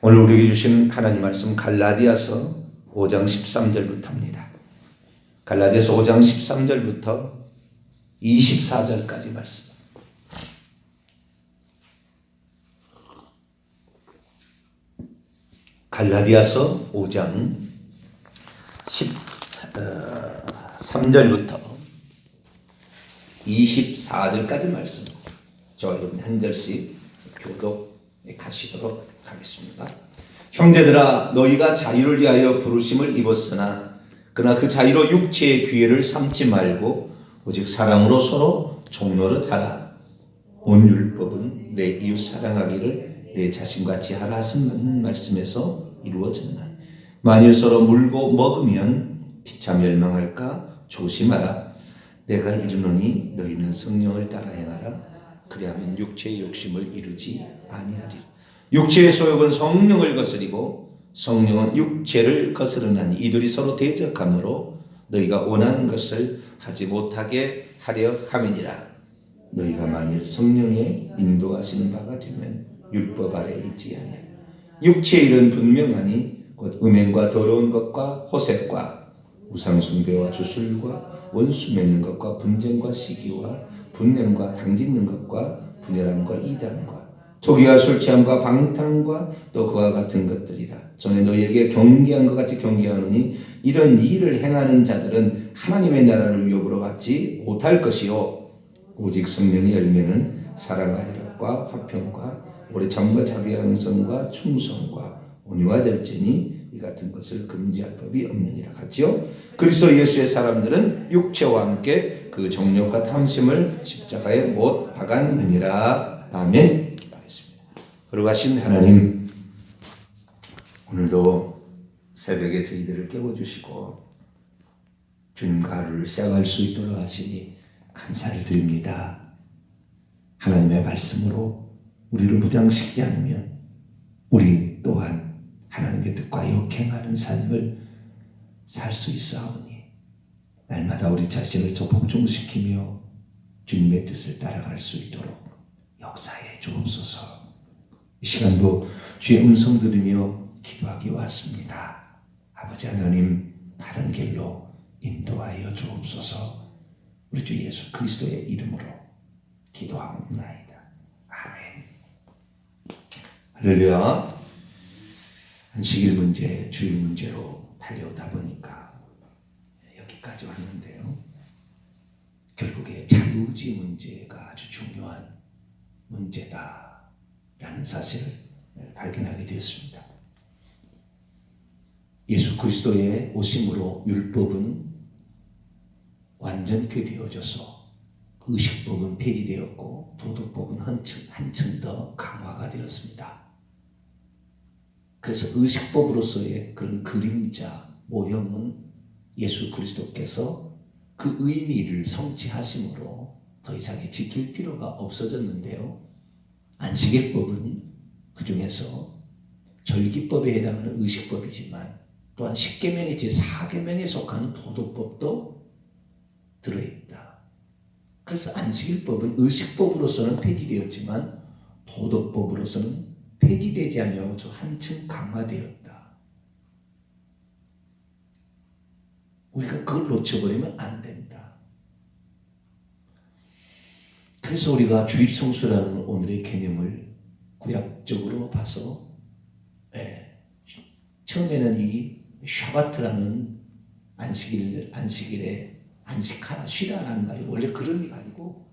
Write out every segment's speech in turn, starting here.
오늘 우리에게 주신 하나님 말씀 갈라디아서 5장 13절부터입니다. 갈라디아서 5장 13절부터 24절까지 말씀. 갈라디아서 5장 13절부터 24절까지 말씀. 저와 여러분 한 절씩 교독에 가시도록 하겠습니다. 형제들아, 너희가 자유를 위하여 부르심을 입었으나 그러나 그 자유로 육체의 기회를 삼지 말고 오직 사랑으로 서로 종노릇하라. 온 율법은 내 이웃 사랑하기를 내 자신같이 하라 하신 말씀에서 이루어졌나. 만일 서로 물고 먹으면 피차 멸망할까 조심하라. 내가 이르노니 너희는 성령을 따라 행하라. 그리하면 육체의 욕심을 이루지 아니하리라. 육체의 소욕은 성령을 거스리고 성령은 육체를 거스르나니 이들이 서로 대적하므로 너희가 원하는 것을 하지 못하게 하려 함이니라. 너희가 만일 성령의 인도하시는 바가 되면 율법 아래 있지 아니하리라. 육체의 일은 분명하니 곧 음행과 더러운 것과 호색과 우상숭배와 주술과 원수 맺는 것과 분쟁과 시기와 분냄과 당짓는 것과 분열함과 이단과 토기와 술취함과 방탕과 또 그와 같은 것들이라. 전에 너희에게 경계한 것 같이 경계하노니 이런 일을 행하는 자들은 하나님의 나라를 유업으로 받지 못할 것이요 오직 성령의 열매는 사랑과 희락과 화평과 오래 참과 자비와 양성과 충성과 온유와 절제니 이 같은 것을 금지할 법이 없느니라. 같지요? 그리스도 예수의 사람들은 육체와 함께 그 정욕과 탐심을 십자가에 못 박았느니라. 아멘. 하겠습니다. 거룩하신 하나님, 오늘도 새벽에 저희들을 깨워주시고 주님과 하루를 시작할 수 있도록 하시니 감사를 드립니다. 하나님의 말씀으로 우리를 무장시키지 않으면 우리 또한 하나님의 뜻과 역행하는 삶을 살 수 있사오니 날마다 우리 자신을 복종시키며 주님의 뜻을 따라갈 수 있도록 역사해 주옵소서. 이 시간도 주의 음성 들으며 기도하기 왔습니다. 아버지 하나님, 바른 길로 인도하여 주옵소서. 우리 주 예수 그리스도의 이름으로 기도하옵나이다. 아멘. 할렐루야. 안식일 문제, 주일 문제로 달려오다 보니까 여기까지 왔는데요. 결국에 자유의지 문제가 아주 중요한 문제다라는 사실을 발견하게 되었습니다. 예수 그리스도의 오심으로 율법은 완전케 되어져서 의식법은 폐지되었고 도덕법은 한층 더 강화가 되었습니다. 그래서 의식법으로서의 그런 그림자, 모형은 예수 그리스도께서 그 의미를 성취하심으로 더 이상 지킬 필요가 없어졌는데요. 안식일법은 그 중에서 절기법에 해당하는 의식법이지만 또한 십계명의 제4계명에 속하는 도덕법도 들어있다. 그래서 안식일법은 의식법으로서는 폐지되었지만 도덕법으로서는 폐지되지 아니하고 한층 강화되었다. 우리가 그걸 놓쳐버리면 안 된다. 그래서 우리가 주일 성수라는 오늘의 개념을 구약적으로 봐서 처음에는 이 샤바트라는 안식일에 안식하라, 쉬라라는 말이 원래 그런 의미가 아니고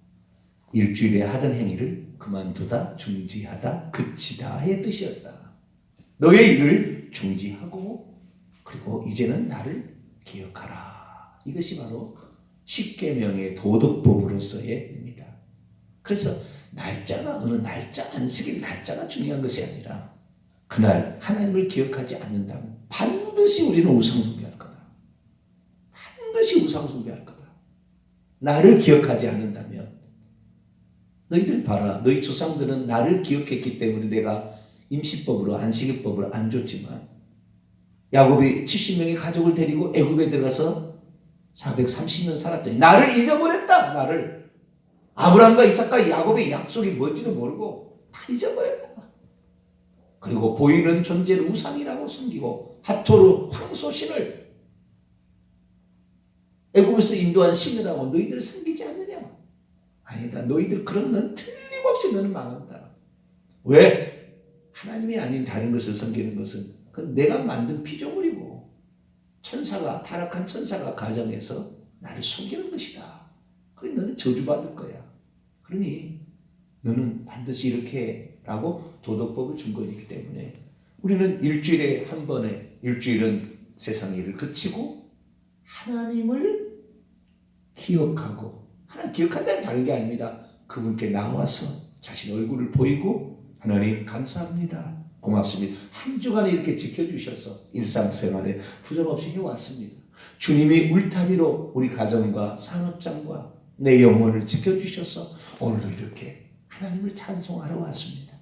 일주일에 하던 행위를 그만두다, 중지하다, 그치다의 뜻이었다. 너의 일을 중지하고 그리고 이제는 나를 기억하라. 이것이 바로 십계명의 도덕법으로서의 의미다. 그래서 날짜가 어느 날짜, 안식일 날짜가 중요한 것이 아니라 그날 하나님을 기억하지 않는다면 반드시 우리는 우상숭배할 거다. 반드시 우상숭배할 거다. 나를 기억하지 않는다면 너희들 봐라. 너희 조상들은 나를 기억했기 때문에 내가 임시법으로 안식일법을 안 줬지만 야곱이 70명의 가족을 데리고 애굽에 들어가서 430년 살았더니 나를 잊어버렸다. 나를. 아브라함과 이삭과 야곱의 약속이 뭔지도 모르고 다 잊어버렸다. 그리고 보이는 존재를 우상이라고 숨기고 하토르 황소신을 애굽에서 인도한 신이라고 너희들 섬기지 않느냐? 아니다. 너희들 그럼 넌 틀림없이 너는 망한다. 왜? 하나님이 아닌 다른 것을 섬기는 것은 그건 내가 만든 피조물이고 천사가 타락한 천사가 가정해서 나를 속이는 것이다. 그러니 너는 저주받을 거야. 그러니 너는 반드시 이렇게 라고 도덕법을 준 것이기 때문에 우리는 일주일에 한 번에 일주일은 세상 일을 그치고 하나님을 기억하고 하나님 기억한다는 다른 게 아닙니다. 그분께 나와서 자신 얼굴을 보이고 하나님 감사합니다. 고맙습니다. 한 주간에 이렇게 지켜주셔서 일상생활에 부정 없이 해왔습니다. 주님이 울타리로 우리 가정과 산업장과 내 영혼을 지켜주셔서 오늘도 이렇게 하나님을 찬송하러 왔습니다.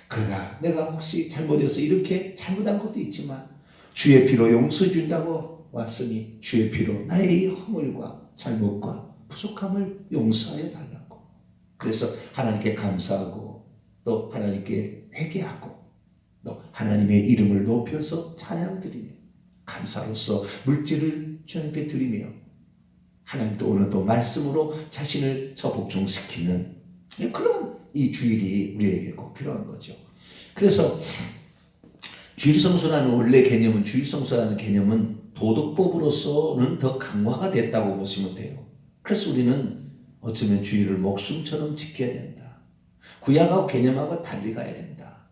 그러다 내가 혹시 잘못해서 이렇게 잘못한 것도 있지만 주의 피로 용서해 준다고 왔으니 주의 피로 나의 이 허물과 잘못과 부족함을 용서하여 달라고. 그래서 하나님께 감사하고 또 하나님께 회개하고 또 하나님의 이름을 높여서 찬양드리며 감사로서 물질을 주님께 드리며 하나님도 오늘 또 말씀으로 자신을 저복종시키는 그런 이 주일이 우리에게 꼭 필요한 거죠. 그래서 주일성수라는 원래 개념은 주일성수라는 개념은 도덕법으로서는 더 강화가 됐다고 보시면 돼요. 그래서 우리는 어쩌면 주일을 목숨처럼 지켜야 된다. 구약하고 개념하고 달리 가야 된다.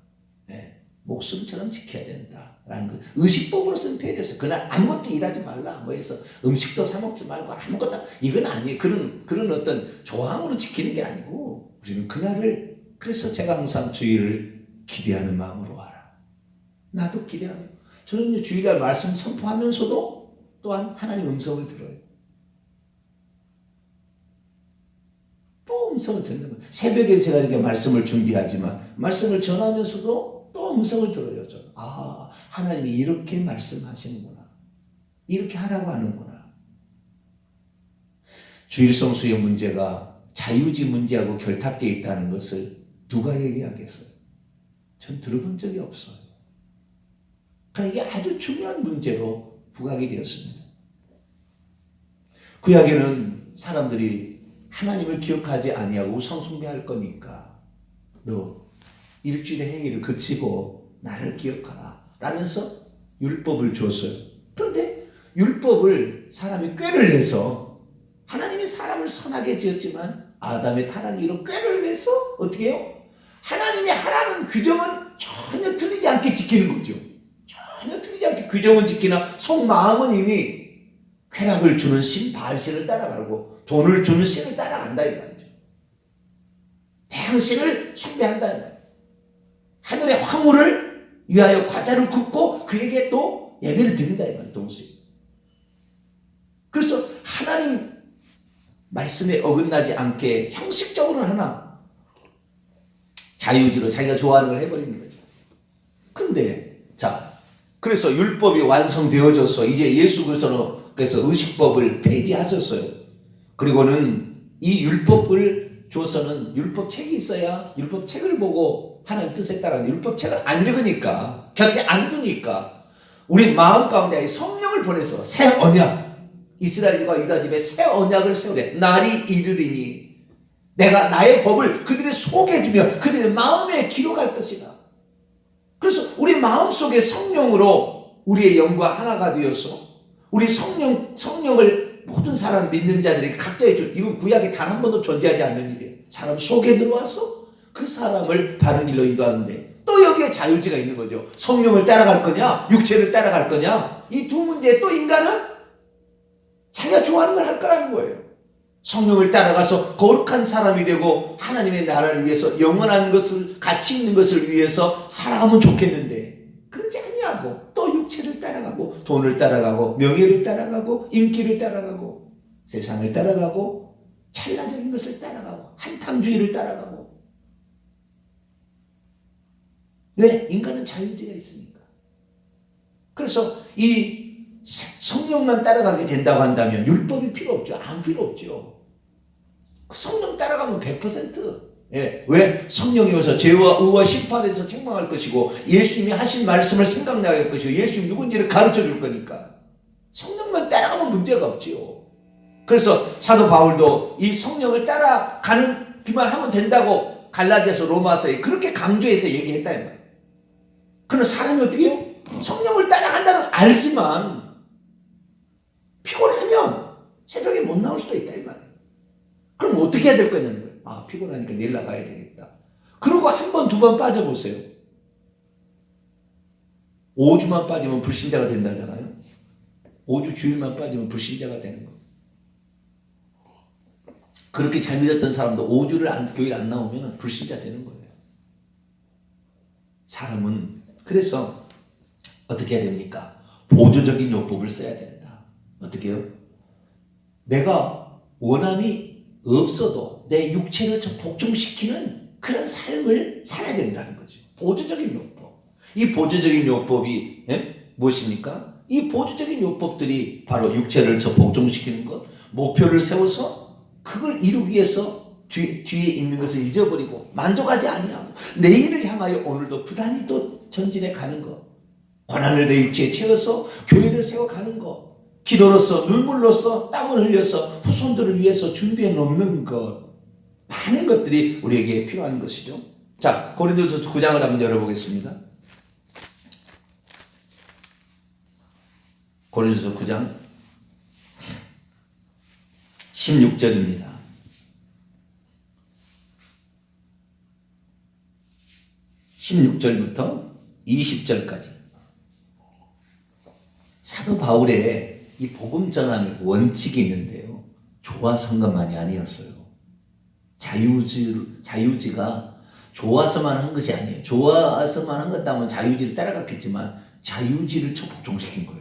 네, 목숨처럼 지켜야 된다라는 것. 의식법으로서는 표현해서 그날 아무것도 일하지 말라. 뭐 해서 음식도 사 먹지 말고 아무것도 이건 아니에요. 그런 어떤 조항으로 지키는 게 아니고 우리는 그날을 그래서 제가 항상 주일을 기대하는 마음으로 와라. 나도 기대하는. 저는 주일날 말씀 선포하면서도 또한 하나님 음성을 들어요. 또 음성을 듣는 거예요. 새벽에 제가 이렇게 말씀을 준비하지만 말씀을 전하면서도 또 음성을 들어요. 저는. 아, 하나님이 이렇게 말씀하시는구나. 이렇게 하라고 하는구나. 주일성수의 문제가 자유지 문제하고 결탁되어 있다는 것을 누가 얘기하겠어요? 전 들어본 적이 없어요. 그러나 이게 아주 중요한 문제로 부각이 되었습니다. 구약에는 사람들이 하나님을 기억하지 아니하고 우상숭배할 거니까 너 일주일의 행위를 그치고 나를 기억하라 라면서 율법을 줬어요. 그런데 율법을 사람이 꾀를 내서 하나님이 사람을 선하게 지었지만 아담의 타락으로 꾀를 내서 어떻게 해요? 하나님이 하라는 규정은 전혀 틀리지 않게 지키는 거죠. 전혀 틀리지 않게 규정은 지키나 속마음은 이미 쾌락을 주는 신 바알신을 따라가고 돈을 주는 신을 따라간다 이 말이죠. 태양신을 숭배한다 이 말이죠. 하늘의 화물을 위하여 과자를 굽고 그에게 또 예배를 드린다 이 말이죠. 동시에. 그래서 하나님 말씀에 어긋나지 않게 형식적으로는 하나 자유주의로 자기가 좋아하는 걸 해버리는 거죠. 그런데 그래서 율법이 완성되어져서 이제 예수 그리스도께서 의식법을 폐지하셨어요. 그리고는 이 율법을 주어서는 율법책이 있어야 율법책을 보고 하나님 뜻에 따라 율법책을 안 읽으니까 곁에 안 두니까 우리 마음 가운데 성령을 보내서 새 언약 이스라엘과 유다 집에 새 언약을 세우래. 날이 이르리니 내가 나의 법을 그들의 속에 두며 그들의 마음에 기록할 것이다. 그래서 우리 마음속에 성령으로 우리의 영과 하나가 되어서 우리 성령을 모든 사람 믿는 자들이 각자의 이건 구약에 단 한 번도 존재하지 않는 일이에요. 사람 속에 들어와서 그 사람을 바른 길로 인도하는데 또 여기에 자유지가 있는 거죠. 성령을 따라갈 거냐 육체를 따라갈 거냐 이 두 문제에 또 인간은 자기가 좋아하는 걸 할 거라는 거예요. 성령을 따라가서 거룩한 사람이 되고 하나님의 나라를 위해서 영원한 것을 가치 있는 것을 위해서 살아가면 좋겠는데 그렇지 아니하고 또 육체를 따라가고 돈을 따라가고 명예를 따라가고 인기를 따라가고 세상을 따라가고 찰나적인 것을 따라가고 한탕주의를 따라가고 왜? 인간은 자유지가 있으니까. 그래서 이 성령만 따라가게 된다고 한다면 율법이 필요 없죠. 안 필요 없죠. 성령 따라가면 100% 예, 왜? 성령이 오셔서 죄와 의와 심판에서 책망할 것이고 예수님이 하신 말씀을 생각나게 할 것이고 예수님 누군지를 가르쳐 줄 거니까 성령만 따라가면 문제가 없지요. 그래서 사도 바울도 이 성령을 따라가는 기만 하면 된다고 갈라디아서 로마서에 그렇게 강조해서 얘기했다 이 말이에요. 그러나 사람이 어떻게 해요? 성령을 따라간다는 걸 알지만 피곤하면 새벽에 못 나올 수도 있다 이 말이에요. 그럼 어떻게 해야 될 거냐는 거예요. 아, 피곤하니까 내일 나가야 되겠다. 그러고 한 번, 두 번 빠져보세요. 5주만 빠지면 불신자가 된다잖아요. 5주 주일만 빠지면 불신자가 되는 거예요. 그렇게 잘 믿었던 사람도 5주를 교회를 안 나오면 불신자 되는 거예요. 사람은 그래서 어떻게 해야 됩니까? 보조적인 요법을 써야 된다. 어떻게 해요? 내가 원함이 없어도 내 육체를 복종시키는 그런 삶을 살아야 된다는 거죠. 보조적인 요법. 이 보조적인 요법이 무엇입니까? 이 보조적인 요법들이 바로 육체를 복종시키는 것, 목표를 세워서 그걸 이루기 위해서 뒤에 있는 것을 잊어버리고 만족하지 아니하고 내일을 향하여 오늘도 부단히 또 전진해 가는 것, 고난을 내 육체에 채워서 교회를 세워가는 것, 기도로서 눈물로서 땀을 흘려서 후손들을 위해서 준비해 놓는 것, 많은 것들이 우리에게 필요한 것이죠. 자, 고린도전서 9장을 한번 열어보겠습니다. 고린도전서 9장 16절입니다. 16절부터 20절까지 사도 바울의 이 복음 전함의 원칙이 있는데요. 좋아서 한 것만이 아니었어요. 자유지가 좋아서만 한 것이 아니에요. 좋아서만 한 것도 하면 자유지를 따라갔겠지만 자유지를 복종시킨 거예요.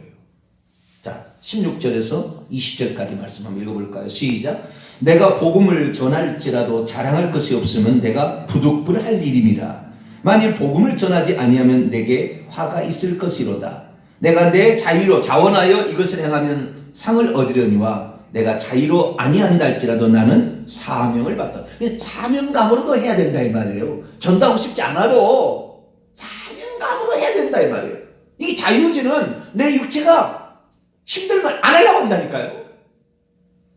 자, 16절에서 20절까지 말씀 한번 읽어볼까요? 시작. 내가 복음을 전할지라도 자랑할 것이 없으면 내가 부득불할 일임이라. 만일 복음을 전하지 아니하면 내게 화가 있을 것이로다. 내가 내 자유로 자원하여 이것을 행하면 상을 얻으려니와 내가 자유로 아니한다 할지라도 나는 사명을 받다. 사명감으로도 해야 된다 이 말이에요. 전도하고 싶지 않아도 사명감으로 해야 된다 이 말이에요. 이 자유지는 내 육체가 힘들면 안 하려고 한다니까요.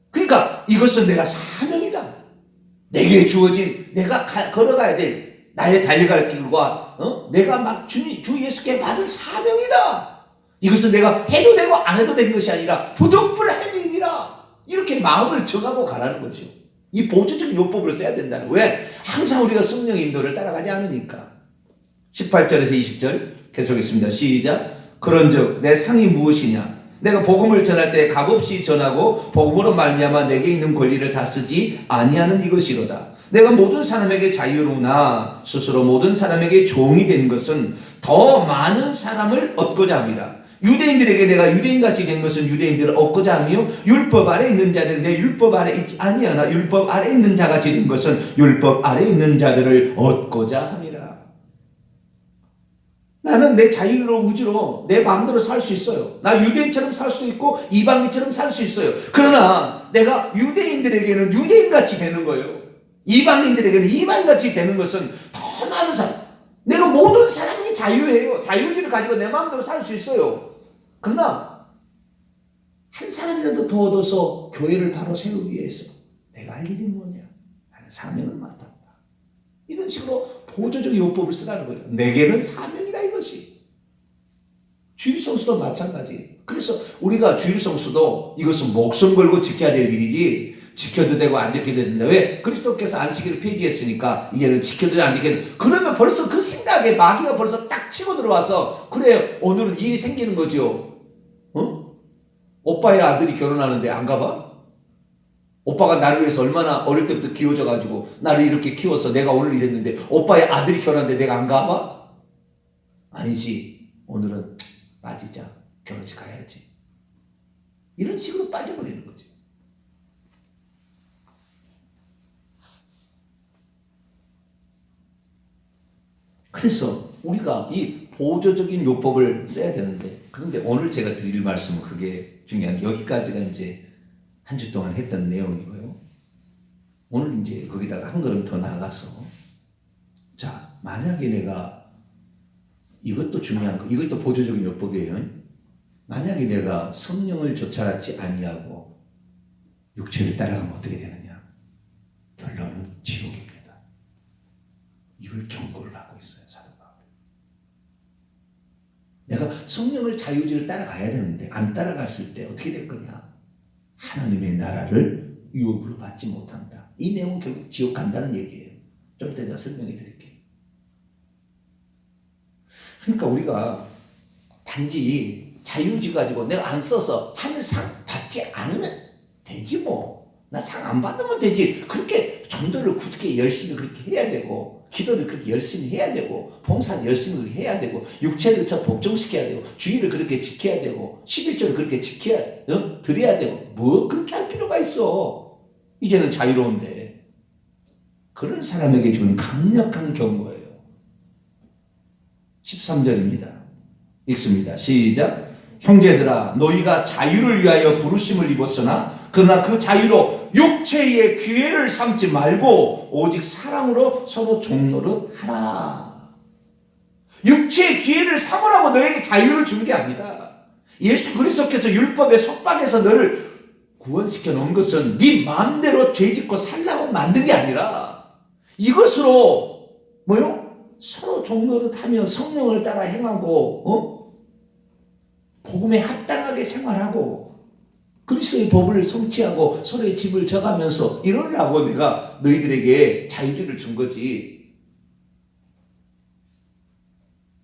그러니까 이것은 내가 사명이다. 내게 주어진 내가 걸어가야 될 나의 달려갈 길과 내가 막 주 예수께 받은 사명이다. 이것은 내가 해도 되고 안 해도 되는 것이 아니라 부득불할 일이라. 이렇게 마음을 정하고 가라는 거죠. 이 보조적 요법을 써야 된다는. 왜? 항상 우리가 성령의 인도를 따라가지 않으니까. 18절에서 20절 계속했습니다. 시작. 그런즉 내 상이 무엇이냐? 내가 복음을 전할 때 값없이 전하고 복음으로 말미암아 내게 있는 권리를 다 쓰지 아니하는 이것이로다. 내가 모든 사람에게 자유로우나 스스로 모든 사람에게 종이 된 것은 더 많은 사람을 얻고자 함이라. 유대인들에게 내가 유대인같이 된 것은 유대인들을 얻고자 하며 율법 아래 있는 자들이 내 율법 아래 있지 아니하나 율법 아래 있는 자같이 된 것은 율법 아래 있는 자들을 얻고자 함이라. 나는 내 자유로 우주로 내 마음대로 살 수 있어요. 나 유대인처럼 살 수도 있고 이방인처럼 살 수 있어요. 그러나 내가 유대인들에게는 유대인같이 되는 거예요. 이방인들에게는 이방인같이 되는 것은 더 많은 사람. 내가 모든 사람에게 자유예요. 자유지를 가지고 내 마음대로 살 수 있어요. 그러나 한 사람이라도 더 얻어서 교회를 바로 세우기 위해서 내가 할 일이 뭐냐? 나는 사명을 맡았다. 이런 식으로 보조적 요법을 쓰라는 거죠. 내게는 사명이라 이것이. 주일성수도 마찬가지. 그래서 우리가 주일성수도 이것은 목숨 걸고 지켜야 될 일이지 지켜도 되고 안 지켜도 된다. 왜? 그리스도께서 안식일을 폐지했으니까 이제는 지켜도 되고 안 지켜도 되고. 그러면 벌써 그 생각에 마귀가 벌써 딱 치고 들어와서 그래 오늘은 일이 생기는 거죠. 오빠의 아들이 결혼하는데 안 가봐? 오빠가 나를 위해서 얼마나 어릴 때부터 키워져가지고 나를 이렇게 키워서 내가 오늘 이랬는데 오빠의 아들이 결혼하는데 내가 안 가봐? 아니지. 오늘은 빠지자. 결혼식 가야지. 이런 식으로 빠져버리는 거죠. 그래서 우리가 이 보조적인 요법을 써야 되는데, 그런데 오늘 제가 드릴 말씀은 그게 중요한 게 여기까지가 이제 한 주 동안 했던 내용이고요. 오늘 이제 거기다가 한 걸음 더 나아가서, 자, 만약에 내가, 이것도 중요한 거, 이것도 보조적인 요법이에요. 만약에 내가 성령을 쫓아가지 아니하고 육체를 따라가면 어떻게 되느냐? 결론은 지옥입니다. 이걸 경고를 하고 있어요, 사도 바울이. 내가 성령을 자유주의를 따라가야 되는데 안 따라갔을 때 어떻게 될 거냐? 하나님의 나라를 유업으로 받지 못한다. 이 내용은 결국 지옥 간다는 얘기예요. 좀 이따 내가 설명해 드릴게요. 그러니까 우리가 단지 자유주의 가지고 내가 안 써서 하늘상 받지 않으면 되지 뭐. 나 상 안 받으면 되지. 그렇게 전도를 그렇게 열심히 그렇게 해야 되고, 기도를 그렇게 열심히 해야 되고, 봉사를 열심히 그렇게 해야 되고, 육체를 저 복종시켜야 되고, 주의를 그렇게 지켜야 되고, 11조를 그렇게 드려야 되고, 뭐 그렇게 할 필요가 있어. 이제는 자유로운데. 그런 사람에게 주는 강력한 경고예요. 13절입니다. 읽습니다. 시작. 형제들아, 너희가 자유를 위하여 부르심을 입었으나 그러나 그 자유로 육체의 기회를 삼지 말고 오직 사랑으로 서로 종노릇 하라. 육체의 기회를 삼으라고 너에게 자유를 준 게 아니다. 예수 그리스도께서 율법의 속박에서 너를 구원시켜 놓은 것은 네 마음대로 죄짓고 살라고 만든 게 아니라 이것으로 뭐요? 서로 종노릇하며 성령을 따라 행하고 복음에 합당하게 생활하고 그리스도의 법을 성취하고 서로의 집을 져가면서 이러려고 내가 너희들에게 자유주의를 준 거지.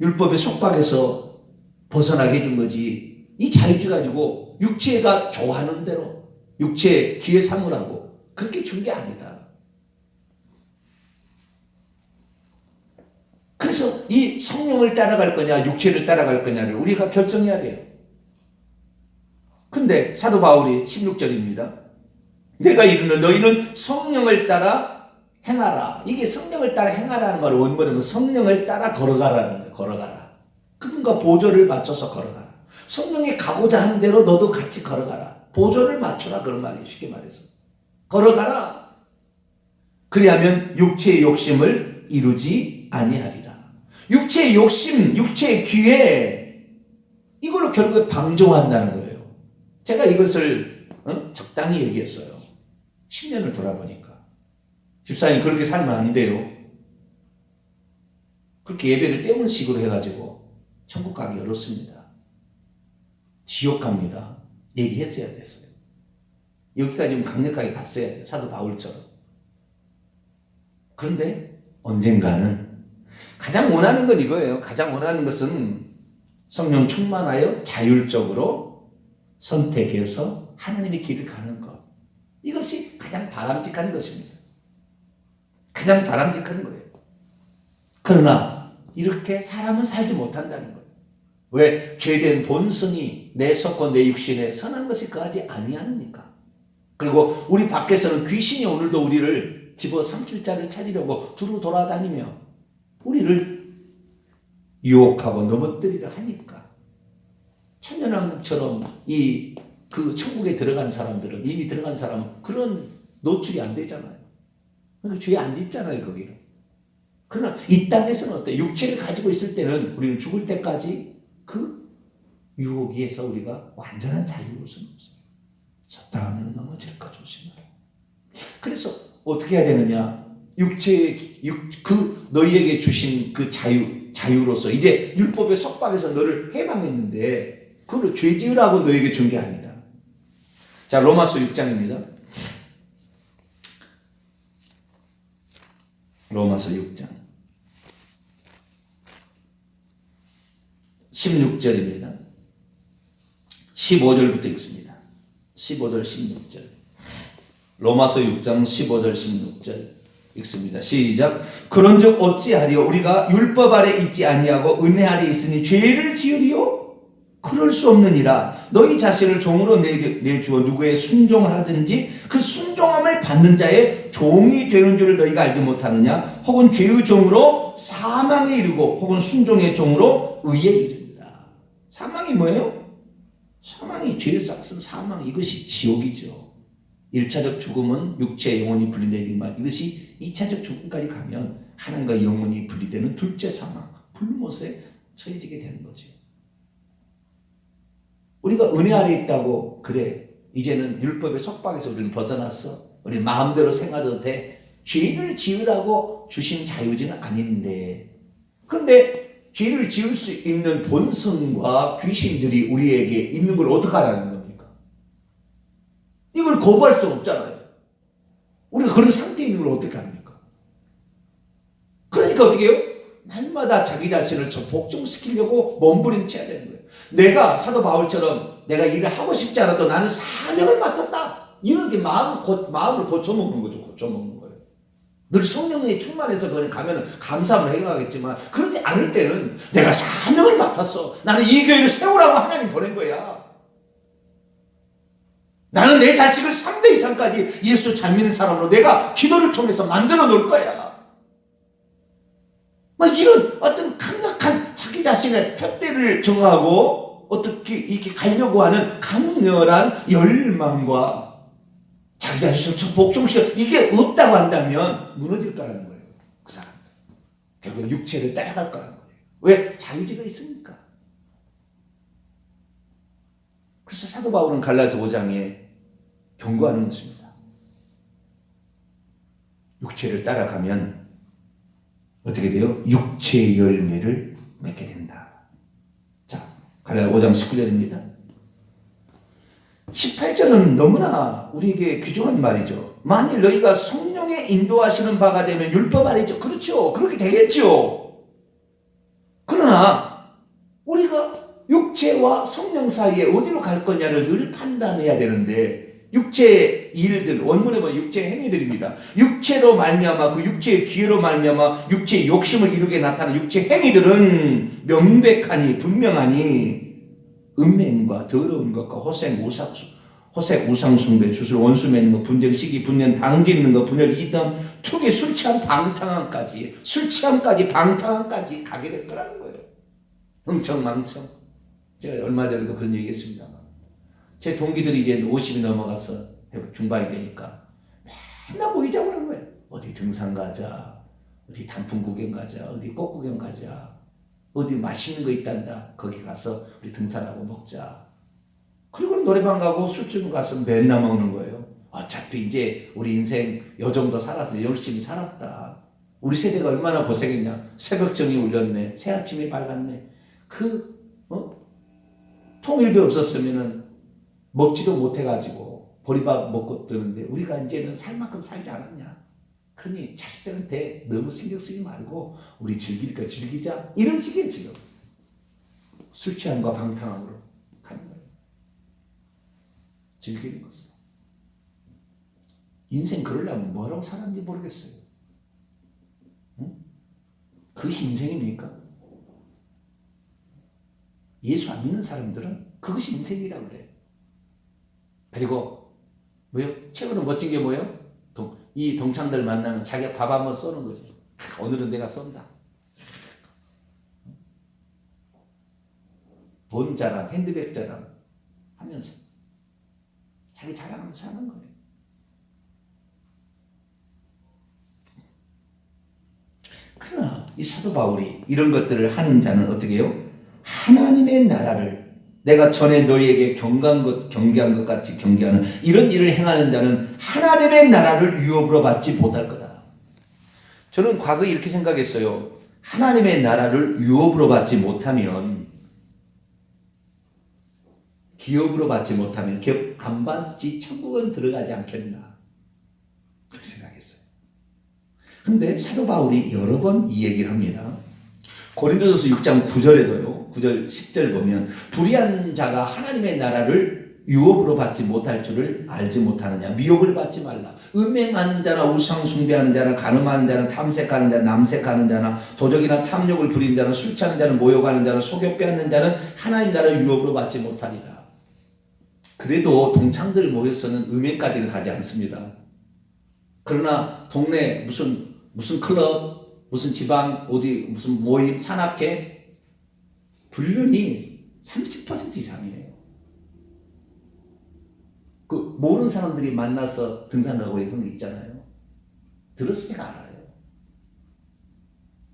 율법의 속박에서 벗어나게 해준 거지. 이 자유주의 가지고 육체가 좋아하는 대로 육체의 기회 삼으라고 그렇게 준 게 아니다. 그래서 이 성령을 따라갈 거냐 육체를 따라갈 거냐를 우리가 결정해야 돼요. 근데 사도 바울이 16절입니다. 내가 이르는 너희는 성령을 따라 행하라. 이게 성령을 따라 행하라는 말을 원문에는 성령을 따라 걸어가라는 거예요. 걸어가라. 그분과 보조를 맞춰서 걸어가라. 성령이 가고자 하는 대로 너도 같이 걸어가라. 보조를 맞추라 그런 말이에요. 쉽게 말해서. 걸어가라. 그리하면 육체의 욕심을 이루지 아니하리라. 육체의 욕심, 육체의 기회 이걸로 결국에 방종한다는 거예요. 제가 이것을 적당히 얘기했어요. 10년을 돌아보니까. 집사님 그렇게 살면 안 돼요. 그렇게 예배를 때우는 식으로 해가지고 천국 가기 어렵습니다. 지옥 갑니다. 얘기했어야 됐어요. 여기까지 좀 강력하게 갔어야 돼요. 사도 바울처럼. 그런데 언젠가는 가장 원하는 건 이거예요. 가장 원하는 것은 성령 충만하여 자율적으로 선택해서 하나님의 길을 가는 것. 이것이 가장 바람직한 것입니다. 가장 바람직한 거예요. 그러나 이렇게 사람은 살지 못한다는 거예요. 왜? 죄된 본성이 내 속과 내 육신에 선한 것이 거하지 아니하느니까. 그리고 우리 밖에서는 귀신이 오늘도 우리를 집어삼킬 자를 찾으려고 두루 돌아다니며 우리를 유혹하고 넘어뜨리려 하니까. 천년왕국처럼 그 천국에 들어간 사람들은 이미 들어간 사람은 그런 노출이 안 되잖아요. 그러니까 죄 안 짓잖아요, 거기는. 그러나 이 땅에서는 어때? 육체를 가지고 있을 때는 우리는 죽을 때까지 그 유혹에서 우리가 완전한 자유로울 수는 없어요. 졌다 하면 넘어질까 조심하라. 그래서 어떻게 해야 되느냐? 너희에게 주신 그 자유로서 이제 율법의 속박에서 너를 해방했는데 그걸 죄 지으라고 너에게 준 게 아니다. 자, 로마서 6장입니다. 로마서 6장 16절입니다. 15절부터 읽습니다. 15절 16절 로마서 6장 15절 16절 읽습니다. 시작. 그런즉 어찌하리요? 우리가 율법 아래 있지 아니하고 은혜 아래 있으니 죄를 지으리요? 그럴 수 없느니라. 너희 자신을 종으로 내주어 누구에 순종하든지 그 순종함을 받는 자의 종이 되는 줄을 너희가 알지 못하느냐? 혹은 죄의 종으로 사망에 이르고 혹은 순종의 종으로 의에 이른다. 사망이 뭐예요? 사망이 죄의 싹슨 사망 이것이 지옥이죠. 1차적 죽음은 육체 영혼이 분리되지만 이것이 2차적 죽음까지 가면 하나님과 영혼이 분리되는 둘째 사망, 불못에 처해지게 되는 거죠. 우리가 은혜 아래 있다고 그래 이제는 율법의 속박에서 우리는 벗어났어. 우리 마음대로 생활해도 돼. 죄를 지으라고 주신 자유지는 아닌데 그런데 죄를 지을 수 있는 본성과 귀신들이 우리에게 있는 걸 어떻게 하라는 겁니까? 이걸 거부할 수 없잖아요. 우리가 그런 상태에 있는 걸 어떻게 합니까? 그러니까 어떻게 해요? 날마다 자기 자신을 복종시키려고 몸부림쳐야 되는 거예요. 내가 사도 바울처럼 내가 일을 하고 싶지 않아도 나는 사명을 맡았다. 이렇게 마음을 고쳐먹는 거죠. 고쳐먹는 거예요. 늘 성령에 충만해서 그냥 가면 감사함을 해가겠지만 그렇지 않을 때는 내가 사명을 맡았어. 나는 이 교회를 세우라고 하나님 보낸 거야. 나는 내 자식을 3대 이상까지 예수 잘 믿는 사람으로 내가 기도를 통해서 만들어 놓을 거야. 막 이런 어떤 강력한 자기 자신의 표대를 정하고 어떻게 이렇게 가려고 하는 강렬한 열망과 자기 자신을 복종시켜 이게 없다고 한다면 무너질 거라는 거예요. 그 사람 결국 육체를 따라갈 거라는 거예요. 왜? 자유지가 있으니까. 그래서 사도 바울은 갈라디아 5장에 경고하는 것입니다. 육체를 따라가면 어떻게 돼요? 육체의 열매를 맺게 된다. 자, 갈라디아 5장 19절입니다. 18절은 너무나 우리에게 귀중한 말이죠. 만일 너희가 성령의 인도하시는 바가 되면 율법 아래죠. 그렇죠. 그렇게 되겠죠. 그러나 우리가 육체와 성령 사이에 어디로 갈 거냐를 늘 판단해야 되는데 육체의 일들, 원문에 보면 육체의 행위들입니다. 육체로 말미암아 그 육체의 기회로 말미암아 육체의 욕심을 이루게 나타나는 육체의 행위들은 명백하니 분명하니 음행과 더러운 것과 호색 우상숭배, 주술 원수 맺는 것, 분쟁, 시기, 분열, 당지 있는 것, 분열, 이담, 투기, 술 취한 방탕함까지 방탕함까지 가게 될 거라는 거예요. 흥청망청. 제가 얼마 전에도 그런 얘기 했습니다만 제 동기들이 이제 50이 넘어가서 중반이 되니까 맨날 모이자고 그러는 거예요. 어디 등산 가자, 어디 단풍 구경 가자, 어디 꽃 구경 가자, 어디 맛있는 거 있단다. 거기 가서 우리 등산하고 먹자. 그리고 노래방 가고 술집 가서 맨날 먹는 거예요. 어차피 이제 우리 인생 요 정도 살아서 열심히 살았다. 우리 세대가 얼마나 고생했냐. 새벽정이 울렸네. 새아침이 밝았네. 통일비 없었으면은 먹지도 못해가지고 보리밥 먹고 뜨는데 우리가 이제는 살 만큼 살지 않았냐. 그러니 자식들한테 너무 신경 쓰지 말고 우리 즐길 거 즐기자. 이런 식이에요 지금. 술 취함과 방탕함으로 가는 거예요. 즐기는 것은. 인생 그러려면 뭐라고 살았는지 모르겠어요. 응? 그것이 인생입니까? 예수 안 믿는 사람들은 그것이 인생이라고 그래요. 그리고 뭐요? 최근에 멋진 게 뭐예요? 이 동창들 만나면 자기가 밥 한번 쏘는 거죠. 오늘은 내가 쏜다. 돈 자랑, 핸드백 자랑 하면서 자기 자랑하면서 하는 거예요. 그러나 이 사도 바울이 이런 것들을 하는 자는 어떻게 해요? 하나님의 나라를 내가 전에 너희에게 경계한 것 같이 경계하는 이런 일을 행하는 자는 하나님의 나라를 유업으로 받지 못할 거다. 저는 과거에 이렇게 생각했어요. 하나님의 나라를 유업으로 받지 못하면 기업으로 받지 못하면 기업 안 받지 천국은 들어가지 않겠나 그렇게 생각했어요. 그런데 사도 바울이 여러 번 이 얘기를 합니다. 고린도전서 6장 9절에도요. 9절 10절 보면 불의한 자가 하나님의 나라를 유업으로 받지 못할 줄을 알지 못하느냐. 미혹을 받지 말라. 음행하는 자나 우상 숭배하는 자나 간음하는 자나 탐색하는 자나 남색하는 자나 도적이나 탐욕을 부리는 자나 술 취하는 자나 모욕하는 자나 속여 빼앗는 자는 하나님 나라를 유업으로 받지 못하리라. 그래도 동창들 모여서는 음행까지는 가지 않습니다. 그러나 동네 무슨 클럽 무슨 지방 어디 무슨 모임 산악회 불륜이 30% 이상이에요. 그 모르는 사람들이 만나서 등산 가고 이런 거 있잖아요. 들어서 제가 알아요.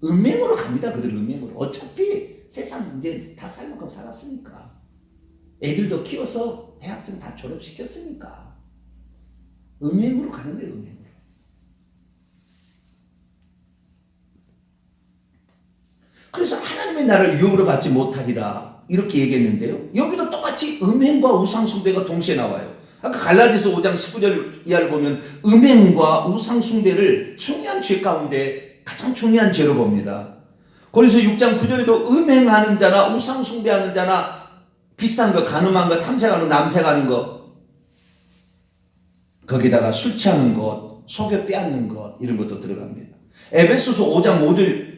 음행으로 갑니다. 그들 음행으로. 어차피 세상 이제 다 살 만큼 살았으니까. 애들도 키워서 대학생 다 졸업시켰으니까. 음행으로 가는 거예요. 음행으로. 그래서 하나님의 나라를 유업으로 받지 못하리라 이렇게 얘기했는데요. 여기도 똑같이 음행과 우상숭배가 동시에 나와요. 아까 갈라디아서 5장 19절 이하를 보면 음행과 우상숭배를 중요한 죄 가운데 가장 중요한 죄로 봅니다. 고린도서 6장 9절에도 음행하는 자나 우상숭배하는 자나 비슷한 거, 간음한 거, 탐색하는 거, 남색하는 거, 거기다가 술 취하는 것, 속여 빼앗는 것 이런 것도 들어갑니다. 에베소서 5장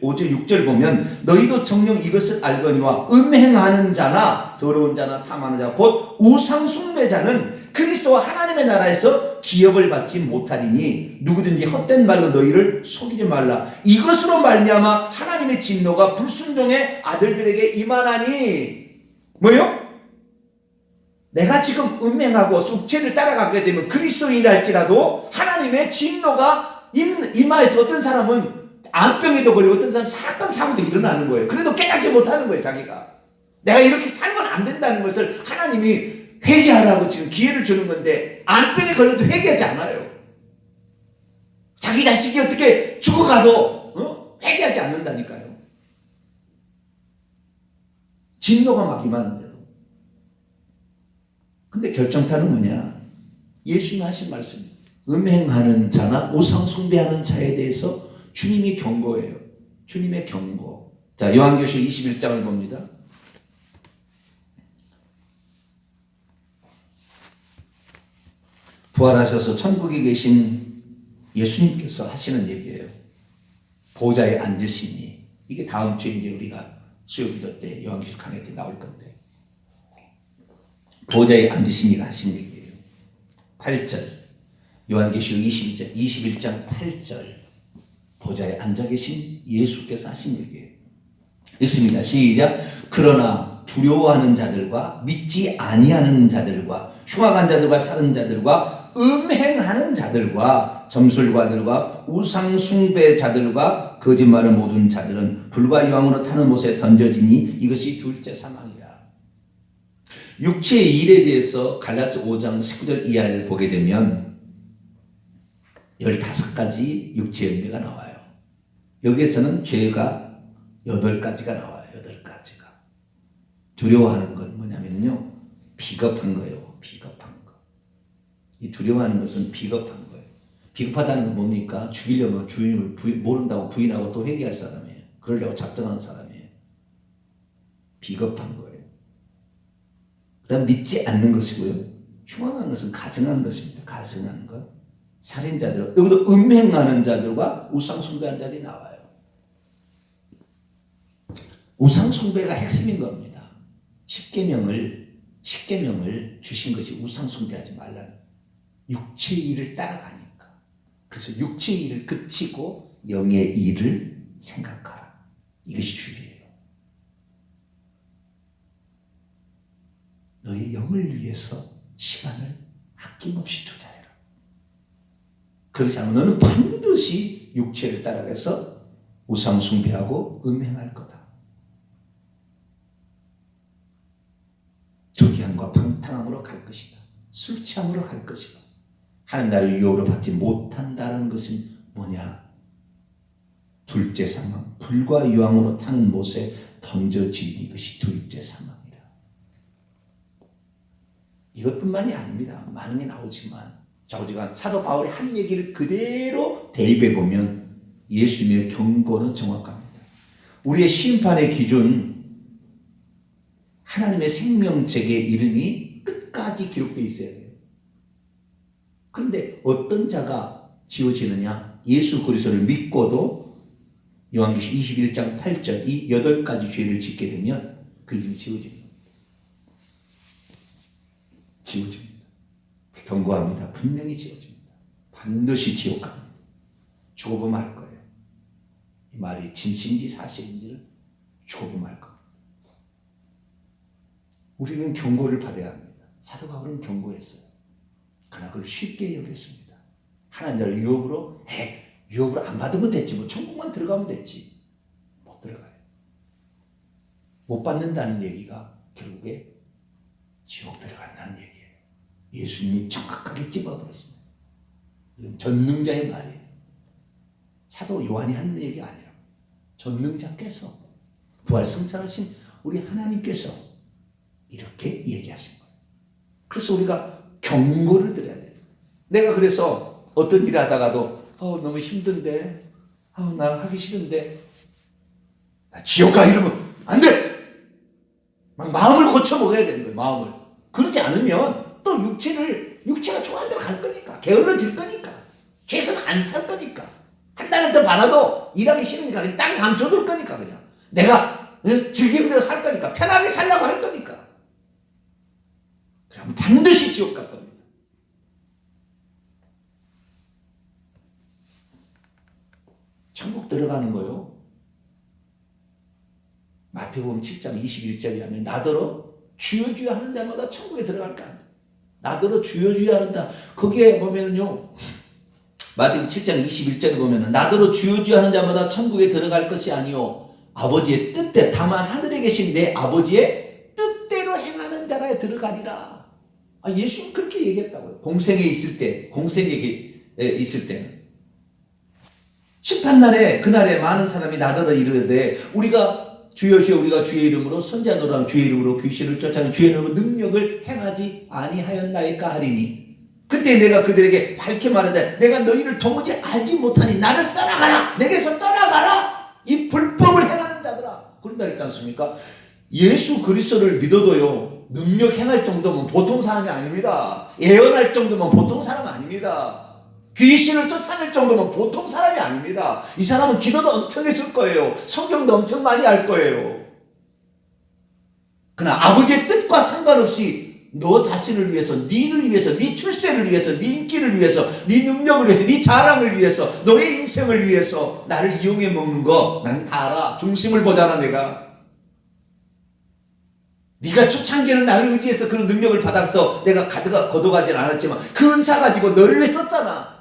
5절 6절 보면 너희도 정녕 이것을 알거니와 음행하는 자나 더러운 자나 탐하는 자 곧 우상숭배자는 그리스도와 하나님의 나라에서 기업을 받지 못하리니 누구든지 헛된 말로 너희를 속이지 말라. 이것으로 말미암아 하나님의 진노가 불순종의 아들들에게 임하나니 뭐요? 내가 지금 음행하고 숙제를 따라가게 되면 그리스도인이라 할지라도 하나님의 진노가 임하에서 어떤 사람은 암병에도 걸리고 어떤 사람은 사건 사고도 일어나는 거예요. 그래도 깨닫지 못하는 거예요. 자기가 내가 이렇게 살면 안 된다는 것을 하나님이 회개하라고 지금 기회를 주는 건데 암병에 걸려도 회개하지 않아요. 자기 자식이 어떻게 죽어가도 회개하지 않는다니까요. 진노가 막 임하는데도. 근데 결정타는 뭐냐? 예수님 하신 말씀. 음행하는 자나 우상 숭배하는 자에 대해서 주님이 경고해요. 주님의 경고. 자, 요한계시록 21장을 봅니다. 부활하셔서 천국에 계신 예수님께서 하시는 얘기예요. 보좌에 앉으시니. 이게 다음 주에 이제 우리가 수요기도 때 요한계시록 강의 때 나올 건데. 보좌에 앉으시니가 하신 얘기예요. 8절. 요한계시록 21장 8절 보좌에 앉아 계신 예수께서 하신 얘기예요. 읽습니다. 시작. 그러나 두려워하는 자들과 믿지 아니하는 자들과 흉악한 자들과 사는 자들과 음행하는 자들과 점술가들과 우상숭배자들과 거짓말을 모든 자들은 불과 유황으로 타는 못에 던져지니 이것이 둘째 사망이라. 육체의 일에 대해서 갈라디아서 5장 19절 이하를 보게 되면 15가지 육체의 의미가 나와요. 여기에서는 죄가 8가지가 나와요. 8가지가. 두려워하는 건 뭐냐면요. 비겁한 거예요. 비겁한 거. 이 두려워하는 것은 비겁한 거예요. 비겁하다는 건 뭡니까? 죽이려면 주인을 모른다고 부인하고 또 회개할 사람이에요. 그러려고 작정하는 사람이에요. 비겁한 거예요. 그 다음 믿지 않는 것이고요. 흉악한 것은 가증한 것입니다. 가증한 것. 살인자들, 여기도 음행하는 자들과 우상숭배하는 자들이 나와요. 우상숭배가 핵심인 겁니다. 10계명을 주신 것이 우상숭배하지 말라는 육체의 일을 따라가니까. 그래서 육체의 일을 그치고 영의 일을 생각하라. 이것이 주의예요. 너의 영을 위해서 시간을 아낌없이 투자해라. 그렇지 않으면 너는 반드시 육체를 따라가서 우상숭배하고 음행할 거다. 조기함과 방탕함으로 갈 것이다. 술 취함으로 갈 것이다. 하나님 나라를 유업으로 받지 못한다는 것은 뭐냐? 둘째 사망. 불과 유황으로 타는 못에 던져지니 이것이 둘째 사망이라. 이것뿐만이 아닙니다. 많은 게 나오지만 좌우지간 사도 바울이 한 얘기를 그대로 대입해 보면 예수님의 경고는 정확합니다. 우리의 심판의 기준, 하나님의 생명책의 이름이 끝까지 기록되어 있어야 돼요. 그런데 어떤 자가 지워지느냐? 예수 그리스도를 믿고도 요한계시록 21장 8절 이 8가지 죄를 짓게 되면 그 이름이 지워집니다. 지워집니다. 경고합니다. 분명히 지워집니다. 반드시 지옥 갑니다. 죽어보면 알 거예요. 이 말이 진실인지 사실인지를 죽어보면 알 겁니다. 우리는 경고를 받아야 합니다. 사도 바울은 경고했어요. 그러나 그걸 쉽게 여겼습니다. 하나님 나라를 유업으로 유업으로 안 받으면 됐지. 뭐 천국만 들어가면 됐지. 못 들어가요. 못 받는다는 얘기가 결국에 지옥 들어간다는 얘기예요. 예수님이 정확하게 찝어버렸습니다. 이건 전능자의 말이에요. 사도 요한이 하는 얘기가 아니라 전능자께서 부활승천하신 우리 하나님께서 이렇게 얘기하신 거예요. 그래서 우리가 경고를 드려야 돼요. 내가 그래서 어떤 일 하다가도 너무 힘든데 나 하기 싫은데 나 지옥 가 이러면 안 돼! 막 마음을 고쳐 먹어야 되는 거예요. 마음을. 그러지 않으면 또 육체가 좋아하는 대로 갈 거니까 게을러질 거니까 죄선 안 살 거니까 한 달은 더 받아도 일하기 싫으니까 그냥 땅에 감춰둘 거니까 그냥 내가 즐기는 대로 살 거니까 편하게 살려고 할 거니까 그럼 반드시 지옥 갈 겁니다. 천국 들어가는 거요. 마태복음 7장 21절에 하면 나더러 주여 주여 하는 데마다 천국에 들어갈까? 나더러 주여 주여 하는다. 거기에 보면은요. 마태복음 7장 21절에 보면은 나더러 주여 주여 하는 자마다 천국에 들어갈 것이 아니요 아버지의 뜻대로 다만 하늘에 계신 내 아버지의 뜻대로 행하는 자라에 들어가리라. 예수님 그렇게 얘기했다고요. 공생에 있을 때는 심판날에 그날에 많은 사람이 나더러 이르되 우리가 주여 주여 우리가 주의 이름으로 선지자노라 주의 이름으로 귀신을 쫓아내는 주의 이름으로 능력을 행하지 아니하였나이까 하리니 그때 내가 그들에게 밝게 말하되 내가 너희를 도무지 알지 못하니 나를 떠나가라 내게서 떠나가라 이 불법을 행하는 자들아 그런다 했지 않습니까? 예수 그리스도를 믿어도요 능력 행할 정도면 보통 사람이 아닙니다. 예언할 정도면 보통 사람 아닙니다. 귀신을 쫓아낼 정도면 보통 사람이 아닙니다. 이 사람은 기도도 엄청 했을 거예요. 성경도 엄청 많이 알 거예요. 그러나 아버지의 뜻과 상관없이 너 자신을 위해서, 너를 위해서, 네 출세를 위해서, 네 인기를 위해서, 네 능력을 위해서, 네 자랑을 위해서, 너의 인생을 위해서 나를 이용해 먹는 거 난 다 알아. 중심을 보잖아 내가. 네가 초창기에는 나를 의지해서 그런 능력을 받아서 내가 거둬가진 않았지만 그 은사 가지고 너를 위해 썼잖아.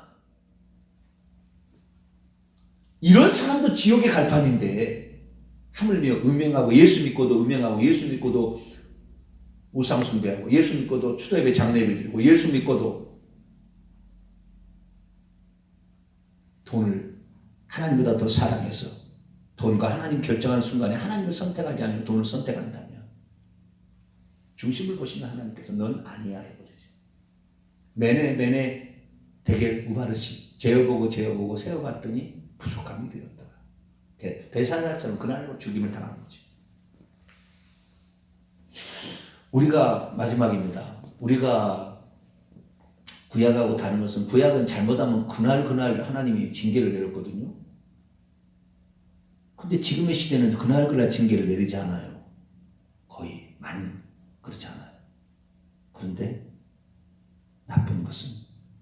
이런 사람도 지옥의 갈판인데 하물며 음행하고 예수 믿고도 음행하고 예수 믿고도 우상 숭배하고 예수 믿고도 추도예배 장례예배 드리고 예수 믿고도 돈을 하나님보다 더 사랑해서 돈과 하나님 결정하는 순간에 하나님을 선택하지 않으면 돈을 선택한다면 중심을 보시는 하나님께서 넌 아니야 해버리죠. 매네 대개 우바르시 재어보고 세어봤더니 부족함이 되었다. 대사자처럼 그날로 죽임을 당한 거죠. 우리가 마지막입니다. 우리가 구약하고 다른 것은 구약은 잘못하면 그날 하나님이 징계를 내렸거든요. 근데 지금의 시대는 그날 징계를 내리지 않아요. 거의 많이 그렇지 않아요. 그런데 나쁜 것은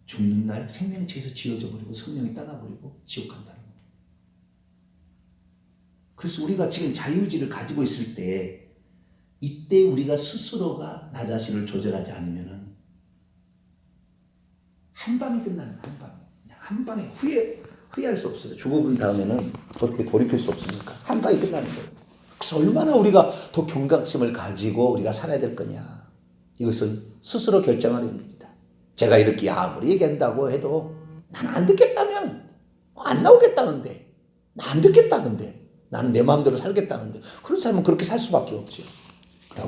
죽는 날 생명체에서 지워져 버리고 성령이 떠나버리고 지옥 간다는 거예요. 그래서 우리가 지금 자유의지를 가지고 있을 때 이때 우리가 스스로가 나 자신을 조절하지 않으면은 한 방에 끝나는 한 방에 후회할 수 없어요. 죽어본 다음에는 어떻게 돌이킬 수 없으니까 한 방에 끝나는 거예요. 그래서 얼마나 우리가 더 경각심을 가지고 우리가 살아야 될 거냐 이것은 스스로 결정하는 일입니다. 제가 이렇게 아무리 얘기한다고 해도 나는 안 듣겠다면 안 나오겠다는데 나 안 듣겠다는데 나는 내 마음대로 살겠다는데 그런 사람은 그렇게 살 수밖에 없죠.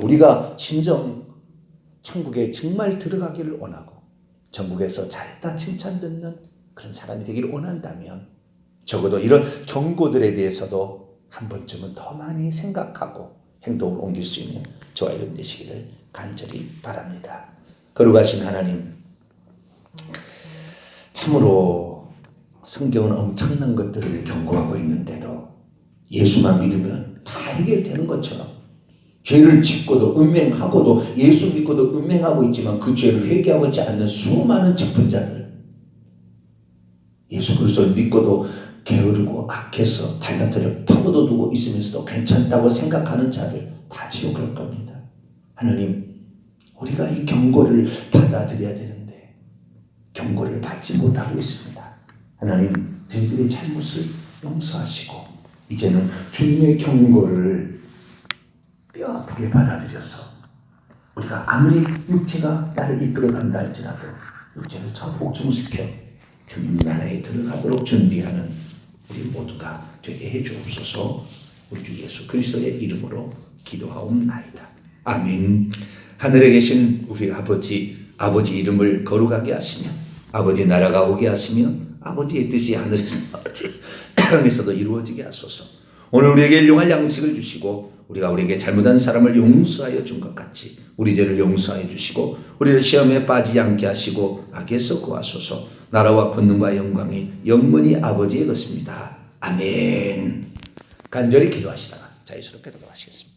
우리가 진정 천국에 정말 들어가기를 원하고 전국에서 잘했다 칭찬 듣는 그런 사람이 되기를 원한다면 적어도 이런 경고들에 대해서도 한 번쯤은 더 많이 생각하고 행동을 옮길 수 있는 저와 여러분 되시기를 간절히 바랍니다. 거룩하신 하나님, 참으로 성경은 엄청난 것들을 경고하고 있는데도 예수만 믿으면 다 해결되는 것처럼 죄를 짓고도 음행하고도 예수 믿고도 음행하고 있지만 그 죄를 회개하고 있지 않는 수많은 직분자들, 예수 그리스도를 믿고도 게으르고 악해서 달란트를 파묻어두고 있으면서도 괜찮다고 생각하는 자들 다 지옥 갈 겁니다. 하나님, 우리가 이 경고를 받아들여야 되는데 경고를 받지 못하고 있습니다. 하나님, 저희들의 잘못을 용서하시고 이제는 주님의 경고를 뼈아프게 받아들여서 우리가 아무리 육체가 나를 이끌어간다 할지라도 육체를 저 복종시켜 주님 나라에 들어가도록 준비하는 우리 모두가 되게 해주옵소서. 우리 주 예수 그리스도의 이름으로 기도하옵나이다. 아멘. 하늘에 계신 우리 아버지 이름을 거룩하게 하시며 아버지 나라가 오게 하시며 아버지의 뜻이 하늘에서 땅에서도 이루어지게 하소서. 오늘 우리에게 일용할 양식을 주시고 우리가 우리에게 잘못한 사람을 용서하여 준 것 같이 우리 죄를 용서하여 주시고 우리를 시험에 빠지지 않게 하시고 악에서 구하소서. 나라와 권능과 영광이 영원히 아버지의 것입니다. 아멘. 간절히 기도하시다가 자유스럽게 돌아가시겠습니다.